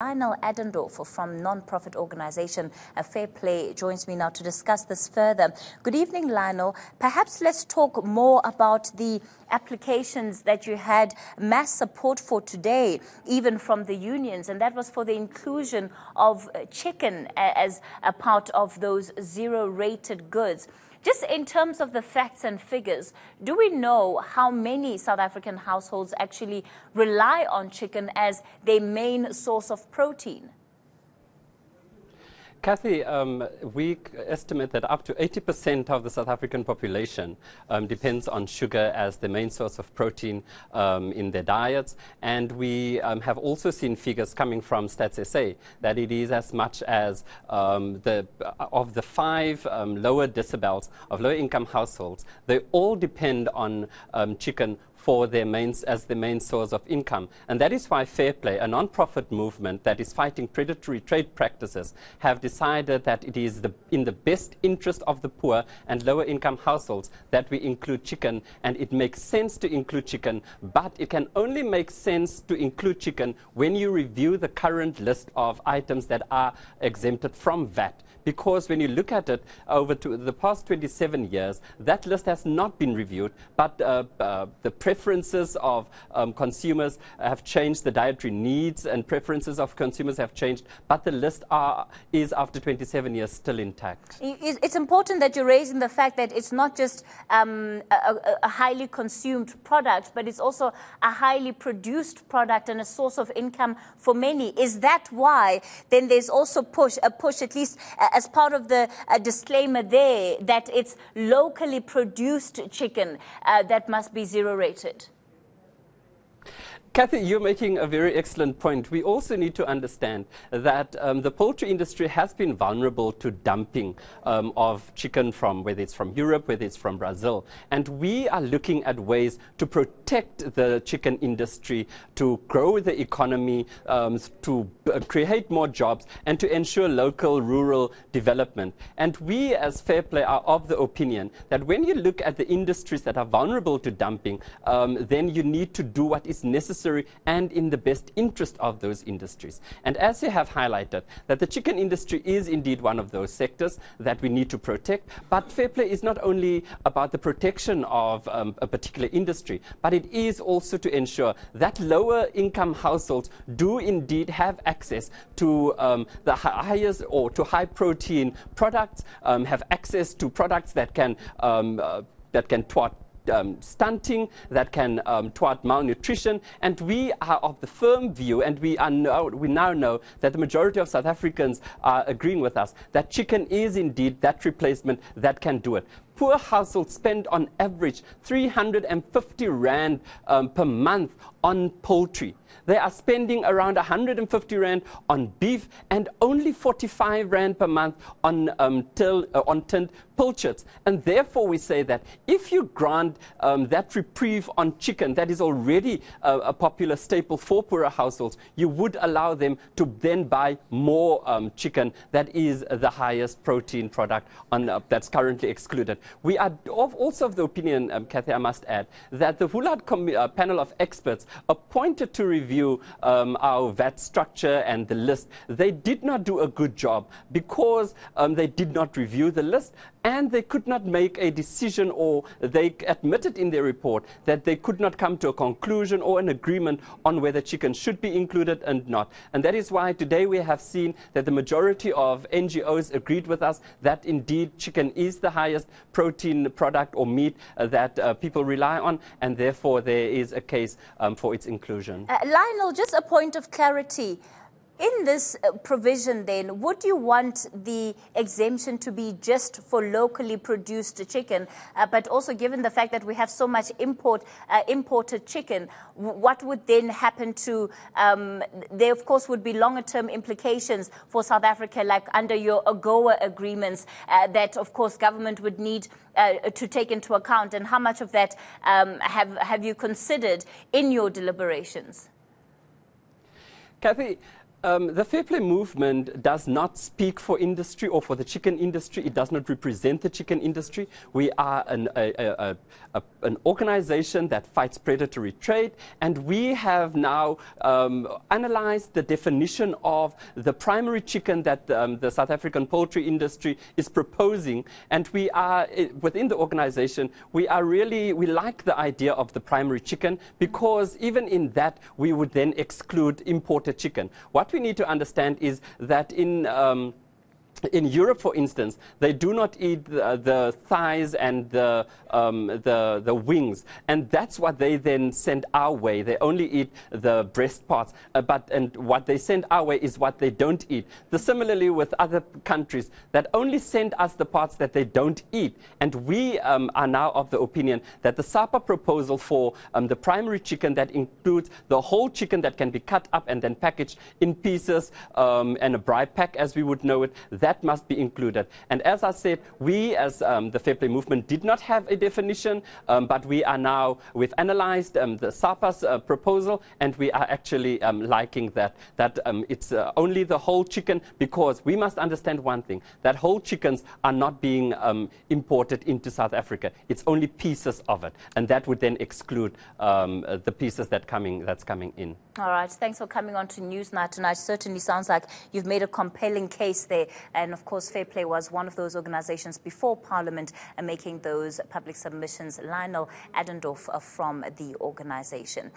Lionel Adendorf from non-profit organization FairPlay joins me now to discuss this further. Good evening, Lionel. Perhaps let's talk more about the applications that you had mass support for today, even from the unions, and that was for the inclusion of chicken as a part of those zero-rated goods. Just in terms of the facts and figures, do we know how many South African households actually rely on chicken as their main source of protein? Kathy, we estimate that up to 80% of the South African population depends on sugar as the main source of protein in their diets. And we have also seen figures coming from Stats SA that it is as much as of the 5 lower decibels of lower income households, they all depend on chicken for their as the main source of income. And that is why FairPlay, a non-profit movement that is fighting predatory trade practices, have decided that it is in the best interest of the poor and lower income households that we include chicken. And it makes sense to include chicken, but it can only make sense to include chicken when you review the current list of items that are exempted from VAT. Because when you look at it over the past 27 years, that list has not been reviewed, but the preferences of consumers have changed, the dietary needs and preferences of consumers have changed, but the list is, after 27 years, still intact. It's important that you're raising the fact that it's not just a highly consumed product, but it's also a highly produced product and a source of income for many. Is that why then there's also a push, at least as part of the disclaimer there, that it's locally produced chicken that must be zero-rated? Kathy, you're making a very excellent point. We also need to understand that the poultry industry has been vulnerable to dumping of chicken from, whether it's from Europe, whether it's from Brazil. And we are looking at ways to protect the chicken industry, to grow the economy, to create more jobs, and to ensure local rural development. And we as FairPlay are of the opinion that when you look at the industries that are vulnerable to dumping, then you need to do what is necessary and in the best interest of those industries. And as you have highlighted, that the chicken industry is indeed one of those sectors that we need to protect. But FairPlay is not only about the protection of a particular industry, but it is also to ensure that lower income households do indeed have access to the highest or to high protein products, have access to products that can thwart stunting, that can thwart malnutrition. And we are of the firm view, and we now know that the majority of South Africans are agreeing with us, that chicken is indeed that replacement that can do it. Poor households spend on average 350 Rand per month on poultry. They are spending around 150 Rand on beef and only 45 Rand per month on tinned pilchards. And therefore we say that if you grant that reprieve on chicken that is already a popular staple for poorer households, you would allow them to then buy more chicken that is the highest protein product that's currently excluded. We are also of the opinion, Kathy, I must add, that the Hulad panel of experts appointed to review our VAT structure and the list, they did not do a good job because they did not review the list, and they could not make a decision, or they admitted in their report that they could not come to a conclusion or an agreement on whether chicken should be included and not. And that is why today we have seen that the majority of NGOs agreed with us that indeed chicken is the highest protein product or meat that people rely on, and therefore there is a case for its inclusion. Lionel, just a point of clarity. In this provision then, would you want the exemption to be just for locally produced chicken, but also given the fact that we have so much imported chicken, what would then happen to, there of course would be longer term implications for South Africa, like under your AGOA agreements that of course government would need to take into account, and how much of that have you considered in your deliberations? Kathy, The FairPlay movement does not speak for industry or for the chicken industry. It does not represent the chicken industry. We are an organization that fights predatory trade, and we have now analyzed the definition of the primary chicken that the South African poultry industry is proposing. And we are, within the organization, we like the idea of the primary chicken, because even in that, we would then exclude imported chicken. What we need to understand is that in Europe, for instance, they do not eat the thighs and the wings, and that's what they then send our way. They only eat the breast parts, and what they send our way is what they don't eat. Similarly with other countries that only send us the parts that they don't eat, and we are now of the opinion that the SAPA proposal for the primary chicken, that includes the whole chicken that can be cut up and then packaged in pieces and a braai pack as we would know it, that must be included. And as I said, we as the FairPlay movement did not have a definition, but we've analyzed the SAPA's proposal, and we are actually liking that it's only the whole chicken, because we must understand one thing, that whole chickens are not being imported into South Africa. It's only pieces of it, and that would then exclude the pieces that's coming in. All right, thanks for coming on to Newsnight tonight. Certainly sounds like you've made a compelling case there. And of course, FairPlay was one of those organizations before Parliament making those public submissions. Lionel Adendorf from the organization.